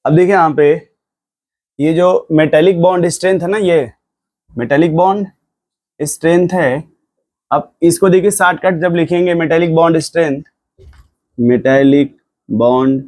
अब देखिए यहाँ पे ये जो मेटेलिक बॉन्ड स्ट्रेंथ है ना, ये मेटेलिक बॉन्ड स्ट्रेंथ है। अब इसको देखिए शॉर्टकट जब लिखेंगे metallic bond strength, metallic bond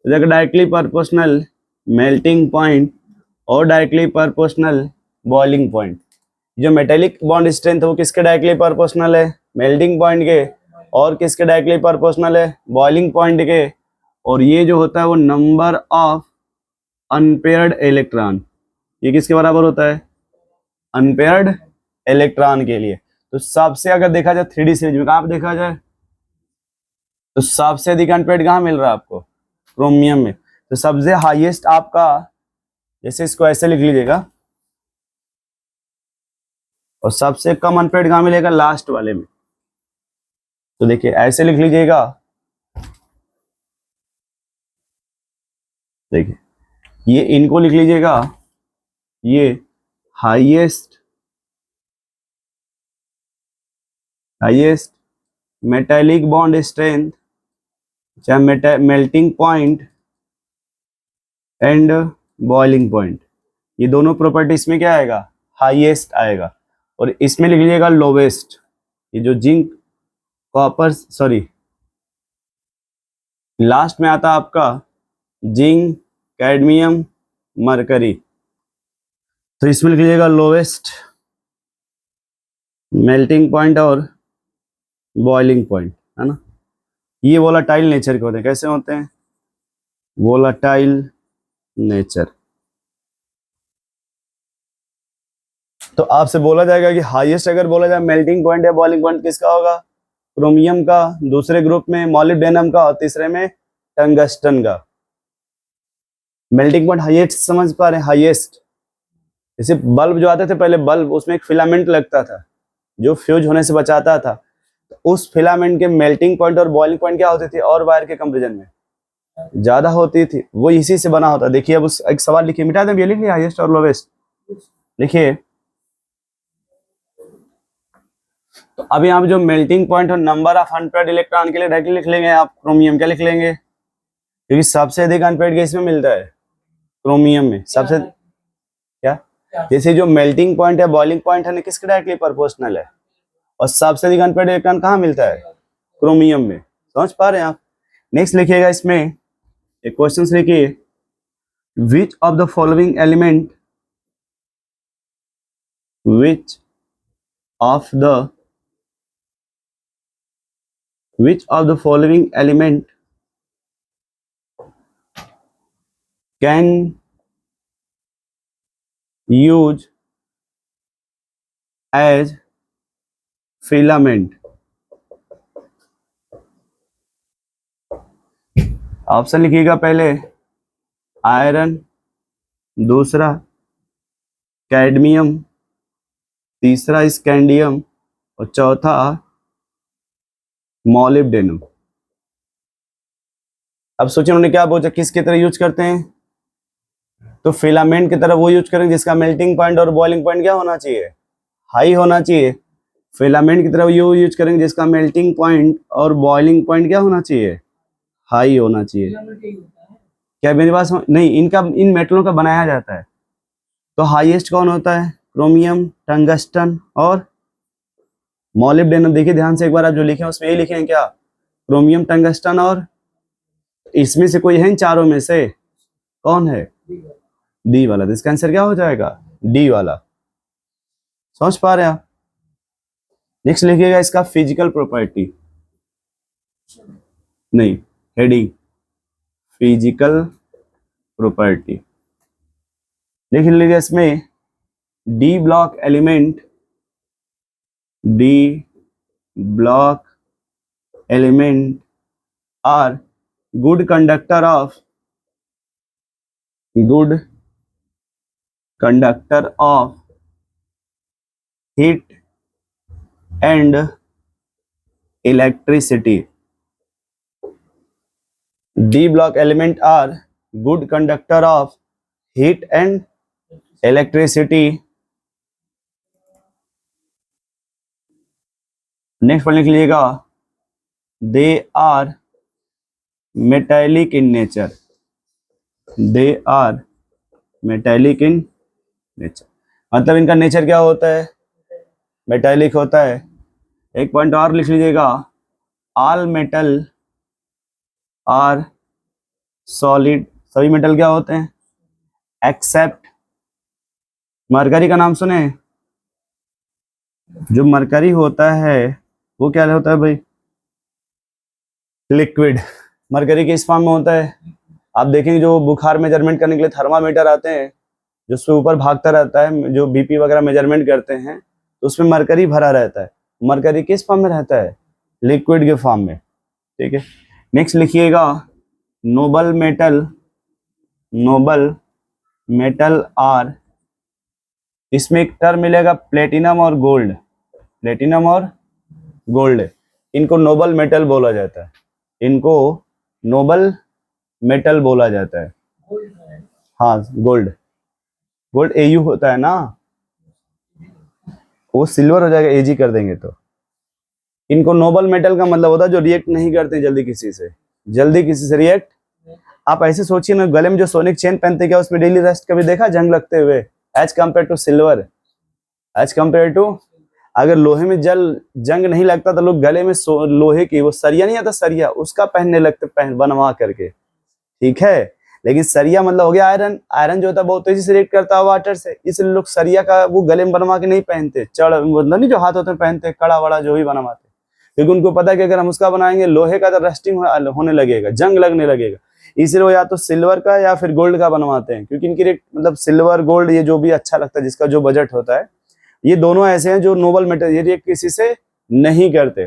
directly proportional melting point और डायरेक्टली प्रोपोर्शनल बॉइलिंग पॉइंट। जो मेटेलिक बॉन्ड स्ट्रेंथ है वो किसके डायरेक्टली प्रोपोर्शनल है? मेल्टिंग पॉइंट के। और किसके डायरेक्टली प्रोपोर्शनल है? बॉइलिंग पॉइंट के। और ये जो होता है वो नंबर ऑफ अनपेयर्ड इलेक्ट्रॉन, ये किसके बराबर होता है? अनपेयर्ड इलेक्ट्रॉन के लिए। तो सबसे अगर देखा जाए 3D सीरीज में, कहाँ पे देखा जाए तो सबसे अधिक अनपेयर्ड कहाँ मिल रहा है आपको? क्रोमियम में। तो सबसे हाईएस्ट आपका, जैसे इसको ऐसे लिख लीजिएगा, और सबसे कम अनपेयर्ड कहाँ मिलेगा? लास्ट वाले में। तो देखिए ऐसे लिख लीजिएगा, देखिए ये इनको लिख लीजिएगा, ये हाईएस्ट मेटेलिक बॉन्ड स्ट्रेंथ, चाहे melting point and boiling point, ये दोनों प्रॉपर्टी इसमें क्या आएगा? हाईएस्ट आएगा। और इसमें लिख लीजिएगा लोवेस्ट, ये जो जिंक कॉपर सॉरी लास्ट में आता आपका जिंक कैडमियम मरकरी, तो इसमें लिख लीजिएगा लोवेस्ट मेल्टिंग पॉइंट और बॉइलिंग पॉइंट, है ना। ये वोलाटाइल नेचर के होते हैं। कैसे होते हैं? Volatile nature. तो आपसे बोला जाएगा कि हाईएस्ट अगर बोला जाए मेल्टिंग पॉइंट या बॉइलिंग पॉइंट किसका होगा? क्रोमियम का, दूसरे ग्रुप में मॉलिब्डेनम का, और तीसरे में टंगस्टन का। मेल्टिंग पॉइंट हाईएस्ट समझ पा रहे हैं? हाईएस्ट। जैसे बल्ब जो आते थे पहले, बल्ब उसमें एक फिलामेंट लगता था जो फ्यूज होने से बचाता था। तो उस फिलामेंट के मेल्टिंग पॉइंट और बॉइलिंग पॉइंट क्या होती थी? और वायर के कंपेरिजन में ज्यादा होती थी। वो इसी से बना होता। देखिए अब उस एक सवाल लिखिए, मिटा दें, ये लिख लिया हाईएस्ट और लोवेस्ट लिखिए। तो अब यहाँ पे जो मेल्टिंग पॉइंट और नंबर ऑफ अनपेयर्ड इलेक्ट्रॉन के लिए डायरेक्टली लिख लेंगे आप क्रोमियम। क्या लिख लेंगे? क्योंकि सबसे अधिक अनपेयर्ड गैस में मिलता है क्रोमियम में। सबसे क्या, जैसे जो मेल्टिंग पॉइंट है बॉइलिंग पॉइंट है ना, किसके डायरेक्टली प्रोपोर्शनल है। और सबसे अधिक अनपेयर्ड इलेक्ट्रॉन कहाँ मिलता है? क्रोमियम में। समझ पा रहे हैं आप? नेक्स्ट लिखिएगा, इसमें एक क्वेश्चन लिखिए, which of the following element, which of the following element can use as filament. Option लिखिएगा, पहले आयरन, दूसरा कैडमियम, तीसरा स्कैंडियम, और चौथा मॉलिब्डेनम। अब सोचिए उन्होंने क्या पूछा, किसकी तरह यूज करते हैं? तो फिलामेंट की तरह वो यूज करेंगे जिसका मेल्टिंग पॉइंट और बॉइलिंग पॉइंट क्या होना चाहिए? हाई होना चाहिए। फिलामेंट की तरह वो यूज करेंगे जिसका मेल्टिंग पॉइंट और बॉइलिंग पॉइंट क्या होना चाहिए? हाई होना चाहिए। क्या मेरी बात नहीं? इनका, इन मेटलों का बनाया जाता है। तो हाईएस्ट कौन होता है? क्रोमियम, टंगस्टन और मॉलिब्डेनम। देखिए ध्यान से एक बार, आप जो लिखे उसमें यही लिखे हैं क्या? क्रोमियम, टंगस्टन और, इसमें से कोई है इन चारों में से? कौन है? डी वाला। तो इसका आंसर क्या हो जाएगा? डी वाला। समझ पा रहे हैं आप? नेक्स्ट लिखिएगा इसका फिजिकल प्रॉपर्टी, नहीं हेडिंग, फिजिकल प्रॉपर्टी लिख लीजिए। इसमें D block element are good conductor of heat and electricity. D block element are good conductor of heat and electricity. Next point लिख लीजिएगा, they are metallic in nature. They are metallic in nature, मतलब इनका nature क्या होता है, metallic होता है। एक पॉइंट और लिख लीजिएगा, ऑल मेटल आर सॉलिड, सभी मेटल क्या होते हैं एक्सेप्ट, मरकरी का नाम सुने, जो मरकरी होता है वो क्या होता है भाई, लिक्विड। मरकरी किस फॉर्म में होता है, आप देखेंगे जो बुखार मेजरमेंट करने के लिए थर्मामीटर आते हैं, जो उसके ऊपर भागता रहता है, जो बीपी वगैरह मेजरमेंट करते हैं, तो उसमें मरकरी भरा रहता है। मरकरी किस फॉर्म में रहता है, लिक्विड के फॉर्म में, ठीक है। नेक्स्ट लिखिएगा, noble metal, noble metal are, इसमें एक टर्म मिलेगा प्लेटिनम और गोल्ड, प्लेटिनम और गोल्ड, इनको नोबल मेटल बोला जाता है, इनको नोबल मेटल बोला जाता है। हाँ गोल्ड, गोल्ड एयू होता है ना, वो सिल्वर हो जाएगा एजी कर देंगे तो। इनको नोबल मेटल का मतलब होता है जो रिएक्ट नहीं करते जल्दी किसी से, जल्दी किसी से रिएक्ट। आप ऐसे सोचिए ना, गले में जो सोने की चेन पहनते क्या उसमें डेली रस्ट कभी देखा जंग लगते हुए, as compare to silver, as compare to, अगर लोहे में जंग नहीं लगता तो लोग गले में लोहे की वो सरिया नहीं आता, सरिया उसका पहनने लगते, बनवा करके, ठीक है। लेकिन सरिया मतलब हो गया आयरन, आयरन जो होता है बहुत तेजी से रिएक्ट करता है वाटर से, इसलिए लोग सरिया का वो गले में बनवा के नहीं पहनते, चढ़ मतलब नहीं जो हाथ होते हैं पहनते, कड़ा वड़ा जो भी बनवाते, क्योंकि उनको पता है कि अगर हम उसका बनाएंगे लोहे का तो रस्टिंग होने लगेगा, जंग लगने लगेगा, इसलिए वो या तो सिल्वर का या फिर गोल्ड का बनवाते हैं, क्योंकि इनकी रेट मतलब सिल्वर गोल्ड ये जो भी अच्छा लगता है, जिसका जो बजट होता है, ये दोनों ऐसे हैं जो नोबल मेटल ये रिएक्ट किसी से नहीं करते।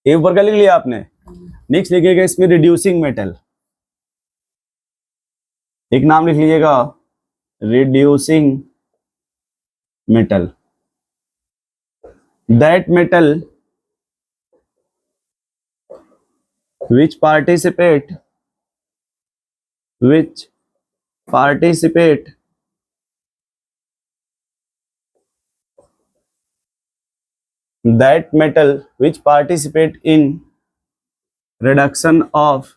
एक ऊपर का लिख लिया आपने। नेक्स्ट लिखिएगा इसमें रिड्यूसिंग मेटल, एक नाम लिख लीजिएगा reducing metal, that metal which participate that metal which participate in reduction of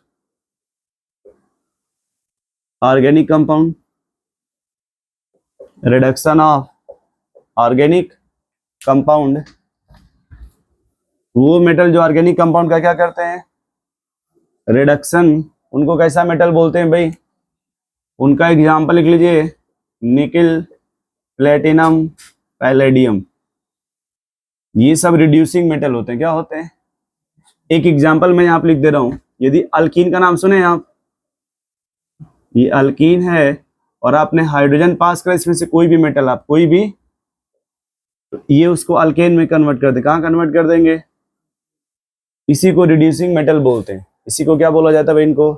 organic compound, reduction of organic compound, वो मेटल जो ऑर्गेनिक कंपाउंड का क्या करते हैं रिडक्शन, उनको कैसा मेटल बोलते हैं भाई, उनका एग्जांपल लिख लीजिए, निकिल, प्लेटिनम, पैलेडियम, ये सब रिड्यूसिंग मेटल होते हैं, क्या होते हैं। एक एग्जांपल मैं यहाँ पे लिख दे रहा हूँ, यदि अल्कीन का नाम सुने आप, ये अल्कीन है और आपने हाइड्रोजन पास करा इसमें से कोई भी मेटल, आप कोई भी, तो ये उसको अल्केन में कन्वर्ट कर दे, कहाँ कन्वर्ट कर देंगे, इसी को रिड्यूसिंग मेटल बोलते हैं, इसी को क्या बोला जाता है भाई, इनको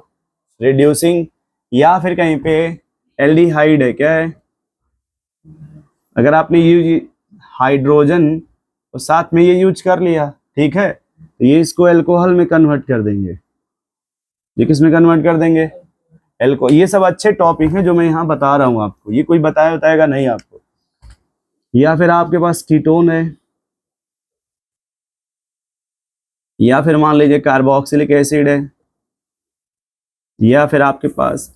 रिड्यूसिंग, या फिर कहीं पे एल्डिहाइड है, क्या है, अगर आपने यूज हाइड्रोजन और साथ में ये यूज कर लिया, ठीक है, तो ये इसको अल्कोहल में कन्वर्ट कर देंगे, ये किस में कन्वर्ट कर देंगे, एल्को। ये सब अच्छे टॉपिक हैं जो मैं यहाँ बता रहा हूँ आपको, ये कोई बताएगा नहीं आपको। या फिर आपके पास कीटोन है, या फिर मान लीजिए कार्बोक्सिलिक एसिड है, या फिर आपके पास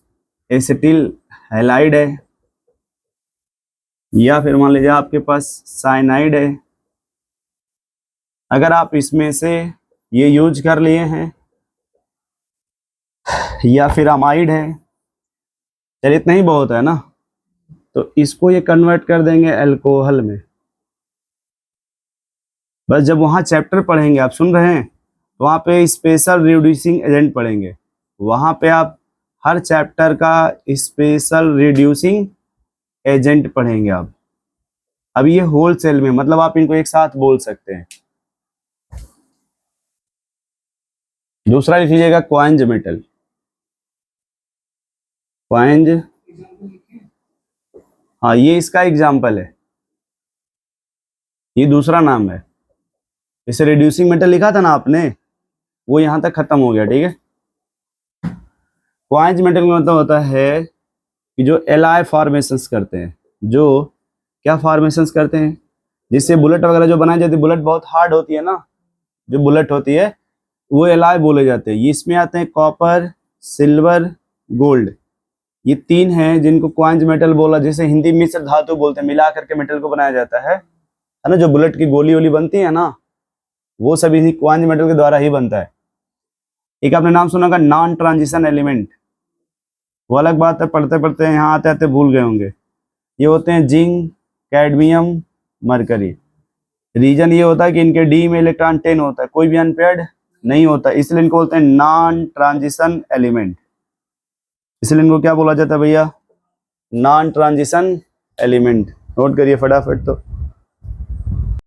एसिटिल हैलाइड है, या फिर मान लीजिए आपके पास साइनाइड है। अगर आप इसमें से ये यूज कर लिए हैं, या फिर अमाइड है, चलिए इतना ही बहुत है ना, तो इसको ये कन्वर्ट कर देंगे अल्कोहल में। बस जब वहाँ चैप्टर पढ़ेंगे, आप सुन रहे हैं, तो वहाँ पे स्पेशल रिड्यूसिंग एजेंट पढ़ेंगे, वहाँ पे आप हर चैप्टर का स्पेशल रिड्यूसिंग एजेंट पढ़ेंगे आप। अब ये होलसेल में, मतलब आप इनको एक साथ बोल सकते हैं। दूसरा लिख लीजिएगा क्वाइंज मेटल, क्वाइंज, हाँ ये इसका एग्जाम्पल है, ये दूसरा नाम है, इसे रिड्यूसिंग मेटल लिखा था ना आपने, वो यहां तक खत्म हो गया, ठीक है। क्वाइंज मेटल का मतलब होता है कि जो एलॉय फॉर्मेशंस करते हैं, जो क्या फॉर्मेशंस करते हैं, जिससे बुलेट वगैरह जो बनाई जाती है, बुलेट बहुत हार्ड होती है ना, जो बुलेट होती है वो एलॉय बोले जाते हैं। ये इसमें आते हैं कॉपर, सिल्वर, गोल्ड, ये 3 हैं जिनको क्वांज मेटल बोला, जैसे हिंदी मिश्र धातु बोलते हैं, मिला करके मेटल को बनाया जाता है ना। जो बुलेट की गोली वोली बनती है ना, वो सब इन्हीं क्वांज मेटल के द्वारा ही बनता है। एक आपने नाम सुना होगा नॉन ट्रांजिशन एलिमेंट, वो अलग बात है, पढ़ते पढ़ते यहाँ आते आते भूल गए होंगे। ये होते हैं जिंक, कैडमियम, मरकरी। रीजन ये होता है कि इनके डी में इलेक्ट्रॉन 10 होता है, कोई भी अनपेयर्ड नहीं होता, इसलिए इनको बोलते हैं नॉन ट्रांजिशन एलिमेंट। इसलिए इनको क्या बोला जाता है भैया? Non transition element. नोट करिए फटाफट तो।